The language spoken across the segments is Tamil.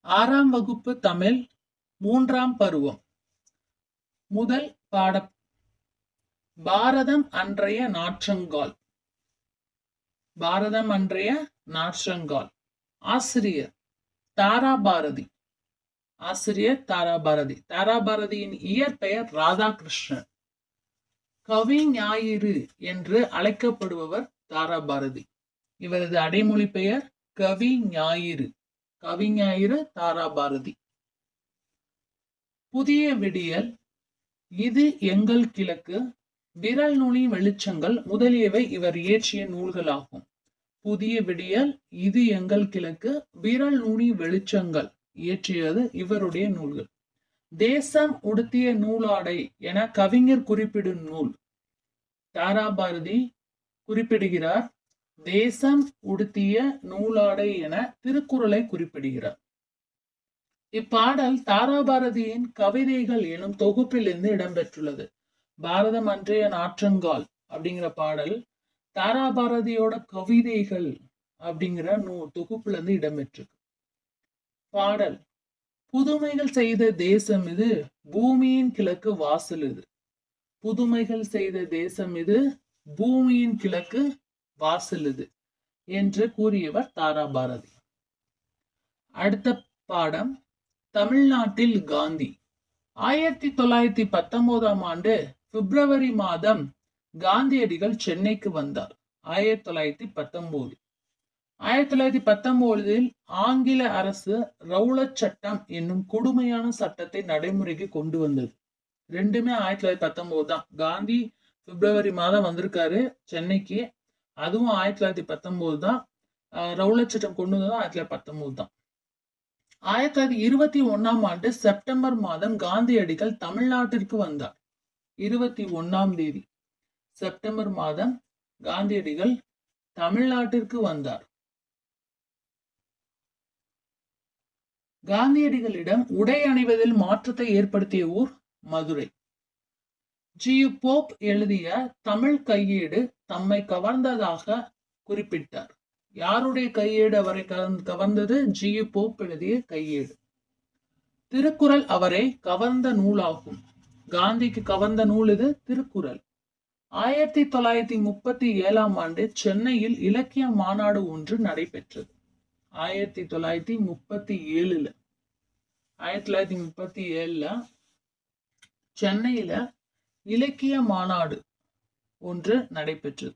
ஆறாம் வகுப்பு தமிழ், மூன்றாம் பருவம். முதல் பாட. பாரதம் அன்றைய நாற்றங்கால். பாரதம் அன்றைய நாற்றங்கால். ஆசிரியர் தாராபாரதி. ஆசிரியர் தாராபாரதி. தாராபாரதியின் இயற்பெயர் ராதாகிருஷ்ணன். கவி ஞாயிறு என்று அழைக்கப்படுபவர் தாராபாரதி. இவரது அடைமொழி பெயர் கவி ஞாயிறு. கவிஞாயிறு தாராபாரதி. புதிய விடியல், இது எங்கள் கிழக்கு, விரல் நுனி வெளிச்சங்கள் முதலியவை இவர் இயற்றிய நூல்களாகும். புதிய விடியல், இது எங்கள் கிழக்கு, விரல் நுனி வெளிச்சங்கள் இயற்றியது இவருடைய நூல்கள். தேசம் உடுத்திய நூலாடை என கவிஞர் குறிப்பிடும் நூல். தாராபாரதி குறிப்பிடுகிறார். தேசம் உடுத்திய நூலாடை என திருக்குறளை குறிப்பிடுகிறார். இப்பாடல் தாராபாரதியின் கவிதைகள் எனும் தொகுப்பிலிருந்து இடம்பெற்றுள்ளது. பாரதம் அன்றைய நாற்றங்கால் அப்படிங்கிற பாடல் தாராபாரதியோட கவிதைகள் அப்படிங்கிற தொகுப்புல இருந்து இடம்பெற்றிருக்கு. பாடல்: புதுமைகள் செய்த தேசம் இது, பூமியின் கிழக்கு வாசல் இது. புதுமைகள் செய்த தேசம் இது, பூமியின் கிழக்கு வாசல் இது என்று கூறியவர் தாராபாரதி. அடுத்த பாடம்: தமிழ்நாட்டில் காந்தி. 1919ஆம் ஆண்டு பிப்ரவரி மாதம் காந்தியடிகள் சென்னைக்கு வந்தார். 1919. 1919இல் ஆங்கில அரசு ரவுலட் சட்டம் என்னும் கொடுமையான சட்டத்தை நடைமுறைக்கு கொண்டு வந்தது. ரெண்டுமே 1919 தான். காந்தி பிப்ரவரி மாதம் வந்திருக்காரு சென்னைக்கு. அதுவும் 1919 தான். ரவுலட் சட்டம் கொண்டு வந்ததும் 1919 தான். 1921ஆம் ஆண்டு செப்டம்பர் மாதம் காந்தியடிகள் தமிழ்நாட்டிற்கு வந்தார். 21ஆம் தேதி செப்டம்பர் மாதம் காந்தியடிகள் தமிழ்நாட்டிற்கு வந்தார். காந்தியடிகளிடம் உடை அணிவதில் மாற்றத்தை ஏற்படுத்திய ஊர் மதுரை. ஜி. போப் எழுதிய தமிழ் கையேடு தம்மை கவர்ந்ததாக குறிப்பிட்டார். யாருடைய கையேடு அவரை கவர்ந்தது? ஜி. போப் எழுதிய கையேடு. திருக்குறள் அவரை கவர்ந்த நூலாகும். காந்திக்கு கவர்ந்த நூல் இது திருக்குறள். 1937ஆம் ஆண்டு சென்னையில் இலக்கிய மாநாடு ஒன்று நடைபெற்றது. 1937 சென்னையில இலக்கிய மாநாடு ஒன்று நடைபெற்றது.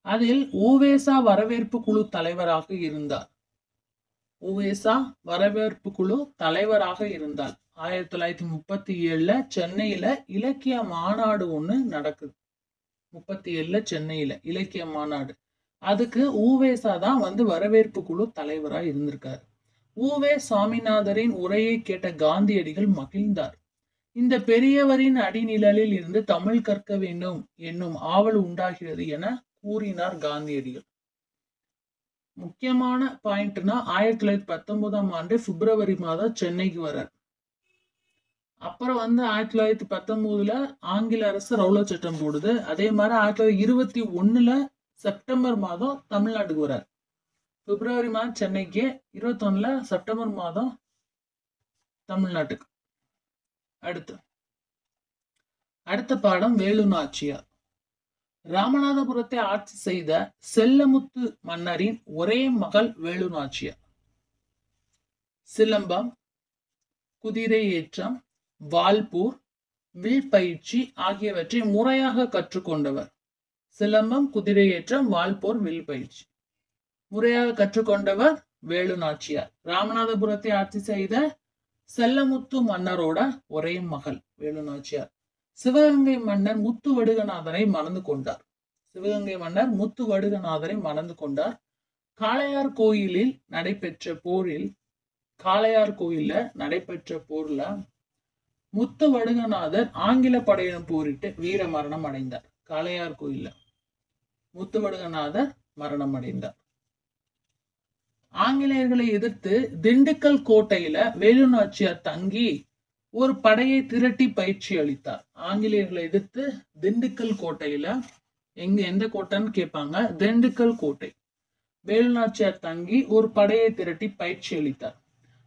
அதில் உவேசா வரவேற்பு குழு தலைவராக இருந்தார். உவேசா வரவேற்பு குழு தலைவராக இருந்தார். 1937 சென்னையில இலக்கிய மாநாடு ஒண்ணு நடக்குது. 37 சென்னையில இலக்கிய மாநாடு. அதுக்கு உவேசா தான் வரவேற்பு குழு தலைவரா இருந்திருக்காரு. உவே சாமிநாதரின் உரையை கேட்ட காந்தியடிகள் மகிழ்ந்தார். இந்த பெரியவரின் அடிநிழலில் இருந்து தமிழ் கற்க வேண்டும் என்னும் ஆவல் உண்டாகிறது என கூறினார் காந்தியடிகள். முக்கியமான பாயிண்ட்னா 1919ஆம் ஆண்டு பிப்ரவரி மாதம் சென்னைக்கு வரார். அப்புறம் 1919 ஆங்கில அரசு ரவுலட் சட்டம் போடுது. அதே மாதிரி 1921 செப்டம்பர் மாதம் தமிழ்நாட்டுக்கு வரார். பிப்ரவரி மாதம் சென்னைக்கு, 21 செப்டம்பர் மாதம் தமிழ்நாட்டுக்கு. அடுத்த பாடம் வேலு நாச்சியார். ராமநாதபுரத்தை ஆட்சி செய்த செல்லமுத்து மன்னரின் ஒரே மகள் வேலு நாச்சியார். சிலம்பம், குதிரை ஏற்றம், வால்பூர், வில் பயிற்சி ஆகியவற்றை முறையாக கற்றுக்கொண்டவர். சிலம்பம், குதிரை ஏற்றம், வால்போர், வில் பயிற்சி முறையாக கற்றுக்கொண்டவர் வேலு நாச்சியார். ராமநாதபுரத்தை ஆட்சி செய்த செல்லமுத்து மன்னரோட ஒரே மகள் வேலு நாச்சியார். சிவகங்கை மன்னர் முத்துவடுகநாதரை மணந்து கொண்டார். சிவகங்கை மன்னர் முத்துவடுகநாதரை மணந்து கொண்டார். காளையார் கோயிலில் நடைபெற்ற போர்ல முத்துவடுகநாதர் ஆங்கில படையிடம் போரிட்டு வீர மரணம் அடைந்தார். காளையார் கோயில்ல முத்துவடுகநாதர் மரணம் அடைந்தார். ஆங்கிலேயர்களை எதிர்த்து திண்டுக்கல் கோட்டையில வேலு நாச்சியார் தங்கி ஒரு படையை திரட்டி பயிற்சி அளித்தார். ஆங்கிலேயர்களை எதிர்த்து திண்டுக்கல் கோட்டையில, எந்த கோட்டைன்னு கேட்பாங்க, திண்டுக்கல் கோட்டை. வேலு நாச்சியார் தங்கி ஒரு படையை திரட்டி பயிற்சி அளித்தார்.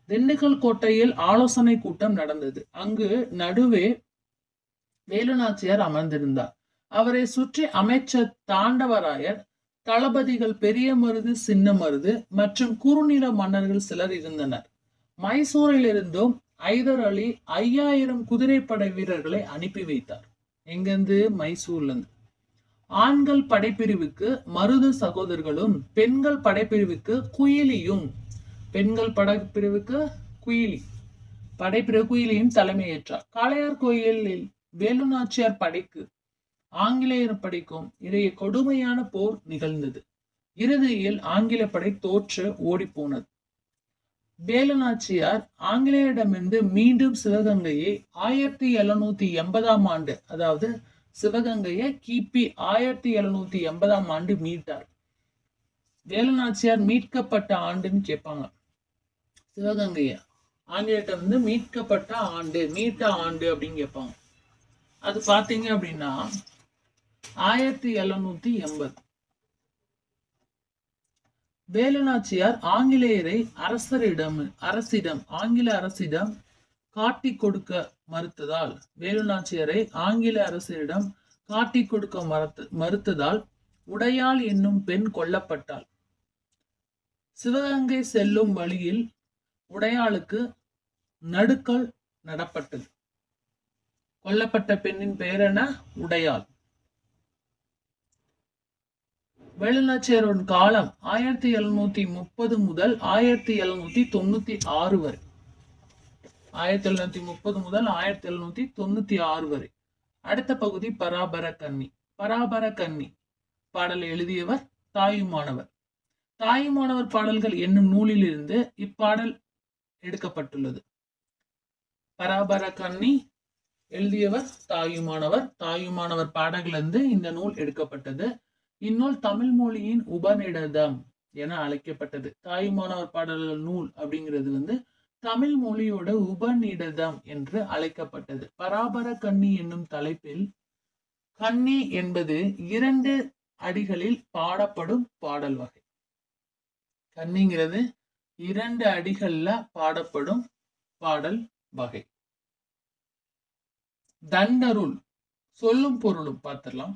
திண்டுக்கல் கோட்டையில் ஆலோசனை கூட்டம் நடந்தது. அங்கு நடுவே வேலுநாச்சியார் அமர்ந்திருந்தார். அவரை சுற்றி அமைச்சர் தாண்டவராயர், தளபதிகள் பெரிய மருது, சின்ன மருது மற்றும் குறுநில மன்னர்கள் சிலர் இருந்தனர். மைசூரில் இருந்தும் ஐதர் அலி 5000 குதிரைப்படை வீரர்களை அனுப்பி வைத்தார். எங்கிருந்து? மைசூர்ல இருந்து. ஆண்கள் படைப்பிரிவுக்கு மருது சகோதரர்களும், பெண்கள் படைப்பிரிவுக்கு குயிலியும், குயிலியும் தலைமையேற்றார். காளையார் கோயிலில் வேலுநாச்சியார் படைக்கு ஆங்கிலேயர் படைக்கும் இடையே கொடுமையான போர் நிகழ்ந்தது. இறுதியில் ஆங்கில படை தோற்று ஓடி போனது. வேலுநாச்சியார் ஆங்கிலேயரிடமிருந்து மீண்டும் சிவகங்கையை 1780 ஆண்டு, அதாவது சிவகங்கையை கிபி 1780 மீட்டார். வேலுநாச்சியார் மீட்கப்பட்ட ஆண்டுன்னு கேட்பாங்க. சிவகங்கைய ஆங்கிலேயரிடமிருந்து மீட்கப்பட்ட ஆண்டு, மீட்ட ஆண்டு அப்படின்னு கேட்பாங்க. அது பாத்தீங்க அப்படின்னா 1780. வேலுநாச்சியார் ஆங்கிலேயரை ஆங்கில அரசிடம் காட்டி கொடுக்க மறுத்ததால், வேலுநாச்சியரை ஆங்கில அரசரிடம் காட்டி கொடுக்க மறுத்ததால் உடையாள் என்னும் பெண் கொல்லப்பட்டாள். சிவகங்கை செல்லும் வழியில் உடையாளுக்கு நடுக்கல் நடப்பட்டது. கொல்லப்பட்ட பெண்ணின் பெயர் என? உடையாள். வேலுநாச்சியாரின் காலம் 1730 முதல் 1796 வரை. 1730 முதல் 1796 வரை. அடுத்த பகுதி பராபர கன்னி. பராபர கன்னி பாடலை எழுதியவர் தாயுமானவர். தாயுமானவர் பாடல்கள் என்னும் நூலில் இருந்து இப்பாடல் எடுக்கப்பட்டுள்ளது. பராபர கன்னி எழுதியவர் தாயுமானவர். தாயுமானவர் பாடலிலிருந்து இந்த நூல் எடுக்கப்பட்டது. இந்நூல் தமிழ் மொழியின் உபநிடதம் என அழைக்கப்பட்டது. தாயுமானவர் பாடல்கள் நூல் அப்படிங்கிறது தமிழ் மொழியோட உபநிடதம் என்று அழைக்கப்பட்டது. பராபர கன்னி என்னும் தலைப்பில் கன்னி என்பது 2 அடிகளில் பாடப்படும் பாடல் வகை. கன்னிங்கிறது 2 அடிகள்ல பாடப்படும் பாடல் வகை. தண்டருள் சொல்லும் பொருளும் பார்த்திடலாம்.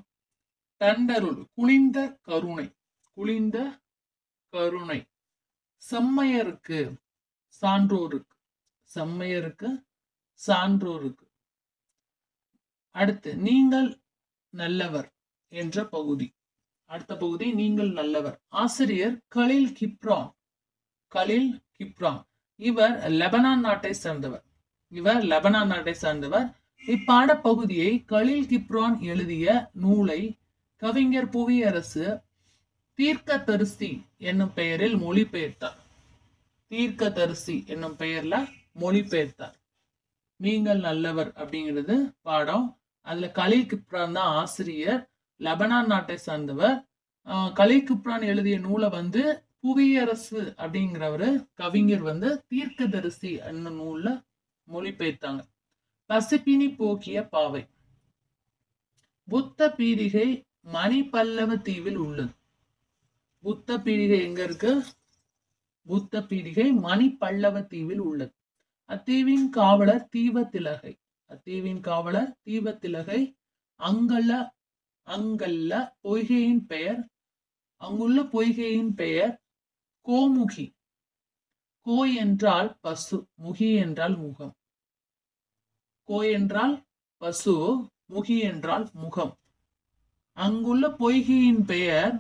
தண்டருள் குளிந்த கருணை, குளிந்த கருணை. செம்மையருக்கு, சான்றோருக்கு, செம்மையருக்கு, சான்றோருக்கு. அடுத்து நீங்கள் நல்லவர் என்ற பகுதி. அடுத்த பகுதி நீங்கள் நல்லவர். ஆசிரியர் கலீல் கிப்ரான். கலீல் கிப்ரான் இவர் லெபனான் நாட்டை சேர்ந்தவர். இப்பாட பகுதியை கலீல் கிப்ரான் எழுதிய நூலை கவிஞர் புவியரசு தீர்க்கதரிசி என்னும் பெயரில் மொழிபெயர்த்தார். தீர்க்கதரிசி என்னும் பெயர்ல மொழிபெயர்த்தார். நீங்கள் நல்லவர் அப்படிங்கிறது பாடம். அதுல கலீல் கிப்ரான் தான் ஆசிரியர், லெபனான் நாட்டை சார்ந்தவர். கலீல் கிப்ரான் எழுதிய நூலை புவியரசு அப்படிங்கிறவரு கவிஞர் தீர்க்கதரிசி என்னும் நூல்ல மொழிபெயர்த்தாங்க. பசிப்பினி போக்கிய பாவை. புத்த பீடிகை மணிப்பல்லவ தீவில் உள்ளது. புத்த பீடிகை எங்க இருக்கு? புத்த பீடிகை மணிப்பல்லவ தீவில் உள்ளது. அத்தீவின் காவலர் தீவத்திலகை. அங்குள்ள பொய்கையின் பெயர் கோமுகி. கோ என்றால் பசு, முகி என்றால் முகம். கோ என்றால் பசு, முகி என்றால் முகம். அங்குள்ள பொய்கையின் பெயர்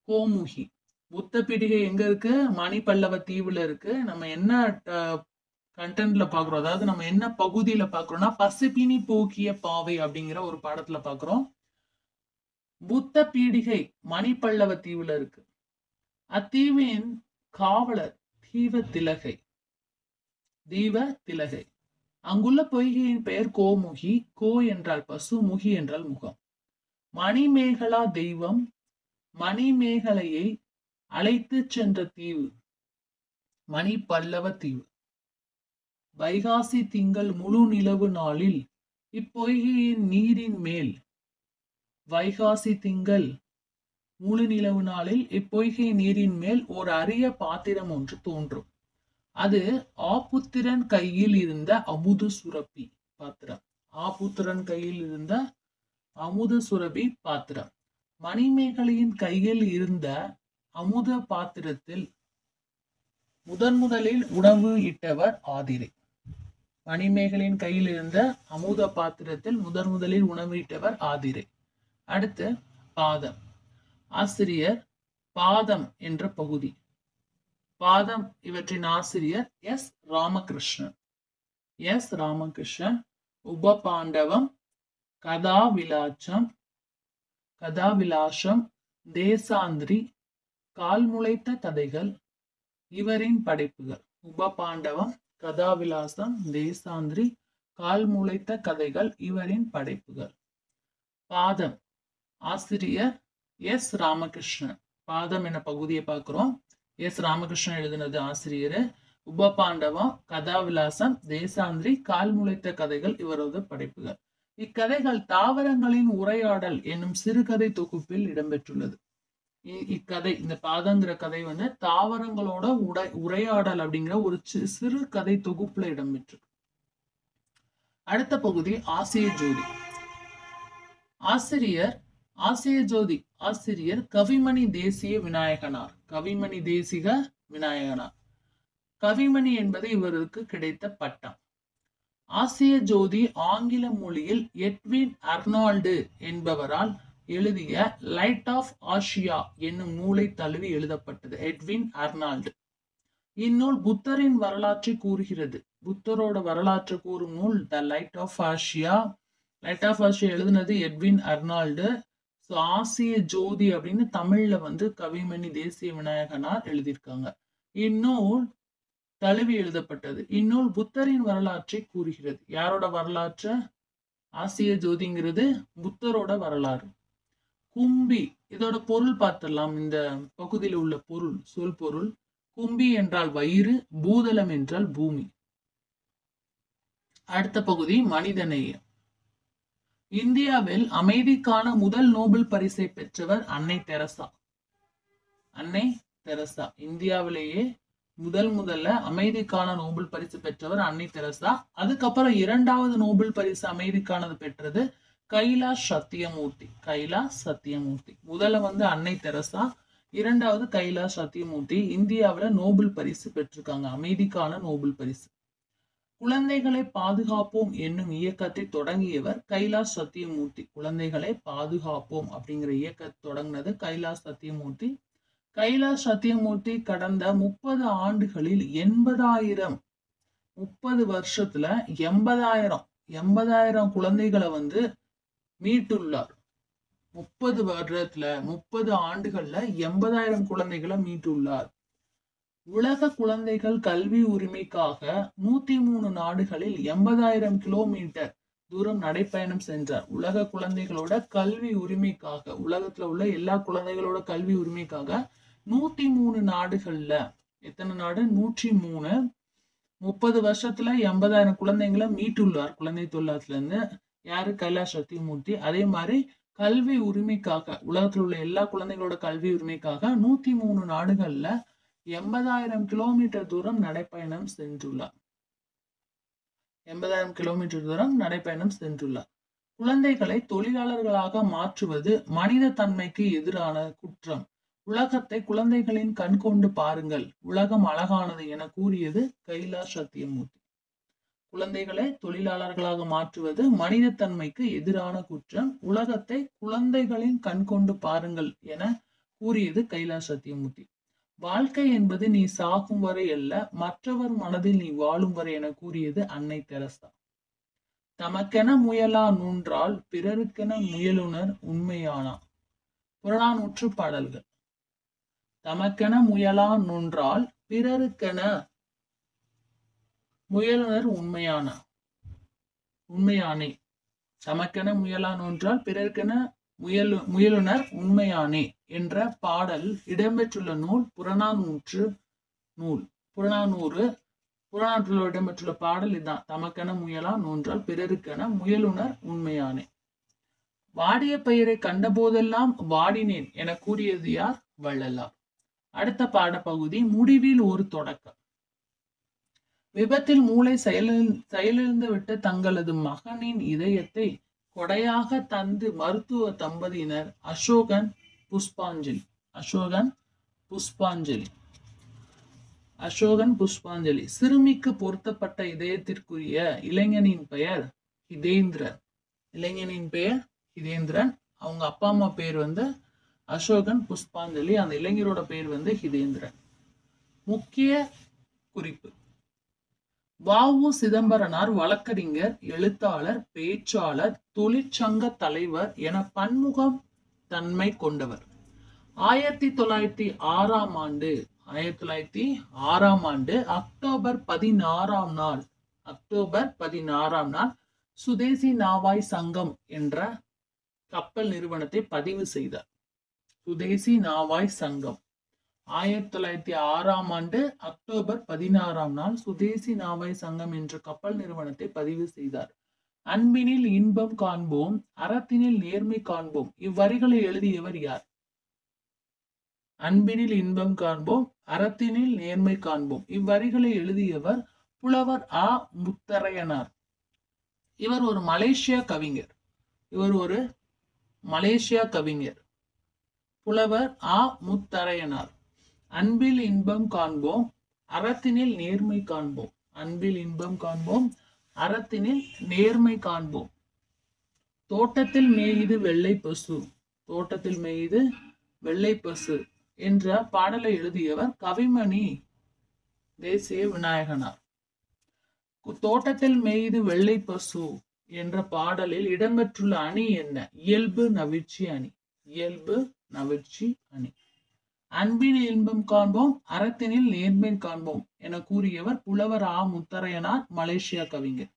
கோமுகி. புத்த பீடிகை எங்க இருக்கு? மணிப்பல்லவ தீவுல இருக்கு. நம்ம என்ன கண்டென்ட்ல பாக்குறோம், அதாவது நம்ம என்ன பகுதியில பாக்குறோம்னா பசிப்பினி போக்கிய பாவை அப்படிங்கிற ஒரு பாடத்துல பாக்குறோம். புத்த பீடிகை மணிப்பல்லவ தீவுல இருக்கு. அத்தீவின் காவலர் தீவத்திலகை. அங்குள்ள பொய்கையின் பெயர் கோமுகி. கோ என்றால் பசு, முகி என்றால் முகம். மணிமேகலா தெய்வம் மணிமேகலையை அழைத்து சென்ற தீவு மணிப்பல்லவ தீவு. வைகாசி திங்கள் முழு நிலவு நாளில் இப்பொய்கையின் நீரின் மேல். வைகாசி திங்கள் முழு நிலவு நாளில் இப்பொய்கை நீரின் மேல் ஓர் அரிய பாத்திரம் ஒன்று தோன்றும். அது ஆபுத்திரன் கையில் இருந்த அமுத சுரபி பாத்திரம். ஆபுத்திரன் கையில் இருந்த அமுத சுரபி பாத்திரம். மணிமேகலையின் கையில் இருந்த அமுத பாத்திரத்தில் முதலில் உணவு இட்டவர் ஆதிரை. மணிமேகலையின் கையில் இருந்த அமுத பாத்திரத்தில் முதலில் உணவு இட்டவர் ஆதிரை. அடுத்து பாதம். ஆசிரியர் பாதம் என்ற பகுதி. பாதம் இவற்றின் ஆசிரியர் எஸ் ராமகிருஷ்ணன். எஸ் ராமகிருஷ்ணன். உபபாண்டவம், கதாவிலாசம், தேசாந்திரி, கால்முளைத்த கதைகள் இவரின் படைப்புகள். உபபாண்டவம், கதாவிலாசம், தேசாந்திரி, கால்முளைத்த கதைகள் இவரின் படைப்புகள். பாதம் ஆசிரியர் எஸ் ராமகிருஷ்ணன். பாதம் என பகுதியை பார்க்கிறோம். எஸ் ராமகிருஷ்ணன் எழுதினது ஆசிரியர். உபபாண்டவம், கதாவிலாசம், தேசாந்திரி, கால்முளைத்த கதைகள் இவரது படைப்புகள். இக்கதைகள் தாவரங்களின் உரையாடல் என்னும் சிறுகதை தொகுப்பில் இடம்பெற்றுள்ளது. இக்கதை, இந்த பாதங்கிற கதை வந்து தாவரங்களோட உரையாடல் அப்படிங்கிற ஒரு சிறு கதை தொகுப்புல இடம்பெற்று. அடுத்த பகுதி ஆசிய ஜோதி. ஆசிரியர் கவிமணி தேசிய விநாயகனார். கவிமணி தேசிக விநாயகனார். கவிமணி என்பது இவருக்கு கிடைத்த பட்டம். ஆசிய ஜோதி ஆங்கில மொழியில் எட்வின் அர்னால்டு என்பவரால் எழுதிய லைட் ஆஃப் ஆசியா என்னும் நூலை தழுவி எழுதப்பட்டது. Edwin Arnold. இந்நூல் புத்தரின் வரலாற்றை கூறுகிறது. புத்தரோட வரலாற்றை கூறும் நூல் the light of Asia. Light of Asia எழுதினது எட்வின் அர்னால்டு. ஆசிய ஜோதி அப்படின்னு தமிழ்ல வந்து கவிமணி தேசிய விநாயகனார் எழுதியிருக்காங்க. இந்நூல் தழுவி எழுதப்பட்டது. இந்நூல் புத்தரின் வரலாற்றை கூறுகிறது. யாரோட வரலாற்று? ஆசிய ஜோதிங்கிறது புத்தரோட வரலாறு. கும்பி, இதோட பொருள் பார்த்திடலாம். இந்த பகுதியில் உள்ள பொருள், சொல் பொருள். கும்பி என்றால் வயிறு, பூதலம் என்றால் பூமி. அடுத்த பகுதி மனிதநேயம். இந்தியாவில் அமைதிக்கான முதல் நோபல் பரிசை பெற்றவர் அன்னை தெரசா. அன்னை தெரசா இந்தியாவிலேயே முதல்ல அமைதிக்கான நோபல் பரிசு பெற்றவர் அன்னை தெரசா. அதுக்கப்புறம் இரண்டாவது நோபல் பரிசு அமைதிக்கானது பெற்றது கைலாஷ் சத்தியமூர்த்தி. கைலாஷ் சத்தியமூர்த்தி. முதல்ல வந்து அன்னை தெரசா, இரண்டாவது கைலாஷ் சத்தியமூர்த்தி இந்தியாவில நோபல் பரிசு பெற்றிருக்காங்க, அமைதிக்கான நோபல் பரிசு. குழந்தைகளை பாதுகாப்போம் என்னும் இயக்கத்தை தொடங்கியவர் கைலாஷ் சத்தியமூர்த்தி. குழந்தைகளை பாதுகாப்போம் அப்படிங்கிற இயக்கத்தை தொடங்கினது கைலாஷ் சத்தியமூர்த்தி. கைலாஷ் சத்தியமூர்த்தி கடந்த 30 ஆண்டுகளில் 80,000, 30 வருஷத்துல 80,000 குழந்தைகளை வந்து மீட்டுள்ளார். 30 வருடத்துல 30 ஆண்டுகள்ல 80,000 குழந்தைகளை மீட்டுள்ளார். உலக குழந்தைகள் கல்வி உரிமைக்காக 103 நாடுகளில் 80,000 கிலோமீட்டர் தூரம் நடைப்பயணம் சென்றார். உலக குழந்தைகளோட கல்வி உரிமைக்காக, உலகத்துல உள்ள எல்லா குழந்தைகளோட கல்வி உரிமைக்காக 103 நாடுகள்ல, எத்தனை நாடு? 103. 30 வருஷத்துல 80,000 குழந்தைங்களை மீட்டுள்ளார் குழந்தை தொழிலாளத்துல இருந்து. யாரு? கைலாஷ் சத்தியமூர்த்தி. அதே மாதிரி கல்வி உரிமைக்காக, உலகத்தில் உள்ள எல்லா குழந்தைகளோட கல்வி உரிமைக்காக 103 நாடுகள்ல 80,000 கிலோமீட்டர் தூரம் நடைப்பயணம் சென்றுள்ளார். 80,000 கிலோமீட்டர் தூரம் நடைப்பயணம் சென்றுள்ளார். குழந்தைகளை தொழிலாளர்களாக மாற்றுவது மனித தன்மைக்கு எதிரான குற்றம். உலகத்தை குழந்தைகளின் கண் கொண்டு பாருங்கள், உலகம் அழகானது என கூறியது கைலாஷ் சத்தியமூர்த்தி. குழந்தைகளை தொழிலாளர்களாக மாற்றுவது மனித தன்மைக்கு எதிரான குற்றம். உலகத்தை குழந்தைகளின் கண் கொண்டு பாருங்கள் என கூறியது கைலாஷ் சத்தியமூர்த்தி. வாழ்க்கை என்பது நீ சாகும் வரை அல்ல, மற்றவர் மனதில் நீ வாழும் வரை என கூறியது அன்னை தெரசா. தமக்கென முயலா நூன்றால் பிறருக்கென முயலுனர் உண்மையானா. புறநானூற்று பாடல்கள். தமக்கென முயலா நூன்றால் பிறருக்கென முயலுனர் உண்மையானே. தமக்கென முயலா நூன்றால் பிறருக்கென முயலுனர் உண்மையானே என்ற பாடல் இடம்பெற்றுள்ள நூல் புறநானூற்று நூல். புறநானூற்றுல இடம்பெற்றுள்ள பாடல் இதுதான். தமக்கென முயலா நூன்றால் பிறருக்கென முயலுனர் உண்மையானே. வாடிய பயிரை கண்டபோதெல்லாம் வாடினேன் என கூறியது யார்? வள்ளலார். அடுத்த பாடப்பகுதி முடிவில் ஒரு தொடக்கம். விபத்தில் மூளை செயலிழந்து விட்ட தங்களது மகனின் இதயத்தை கொடையாக தந்து மருத்துவ தம்பதியினர் அசோகன் புஷ்பாஞ்சலி. சிறுமிக்கு பொருத்தப்பட்ட இதயத்திற்குரிய இளைஞனின் பெயர் ஹிதேந்திரன். அவங்க அப்பா அம்மா பேர் அசோகன் புஷ்பாஞ்சலி. அந்த இளைஞரோட பேர் ஹிதேந்திரன். முக்கிய குறிப்பு: வ.உ. சிதம்பரனார் வழக்கறிஞர், எழுத்தாளர், பேச்சாளர், தொழிற்சங்க தலைவர் என பன்முகம் தன்மை கொண்டவர். 1906ஆம் ஆண்டு அக்டோபர் 16ஆம் நாள் சுதேசி நாவாய் சங்கம் என்ற கப்பல் நிறுவனத்தை பதிவு செய்தார். சுதேசி நாவாய் சங்கம் 1906ஆம் ஆண்டு அக்டோபர் 16ஆம் நாள் சுதேசி நாவாய் சங்கம் என்ற கப்பல் நிறுவனத்தை பதிவு செய்தார். அன்பினில் இன்பம் காண்போம், அறத்தினில் நேர்மை காண்போம் இவ்வரிகளை எழுதியவர் யார்? அன்பினில் இன்பம் காண்போம், அறத்தினில் நேர்மை காண்போம் இவ்வரிகளை எழுதியவர் புலவர் ஆ. முத்தரையனார். இவர் ஒரு மலேசிய கவிஞர். புலவர் ஆ. முத்தரையனார். அன்பில் இன்பம் காண்போம், அறத்தினில் நேர்மை காண்போம். அன்பில் இன்பம் காண்போம், அறத்தினில் நேர்மை காண்போம். தோட்டத்தில் மேயுது வெள்ளை பசு என்ற பாடலை எழுதியவர் கவிமணி தேசிய விநாயகனார். தோட்டத்தில் மேயுது வெள்ளை பசு என்ற பாடலில் இடம்பெற்றுள்ள அணி என்ன? இயல்பு நவிர்ச்சி அணி. அன்பின் இன்பம் காண்போம், அறத்தினில் நேர்மை காண்போம் என கூறியவர் புலவர் ஆ. முத்தரையனார், மலேசியா கவிஞர்.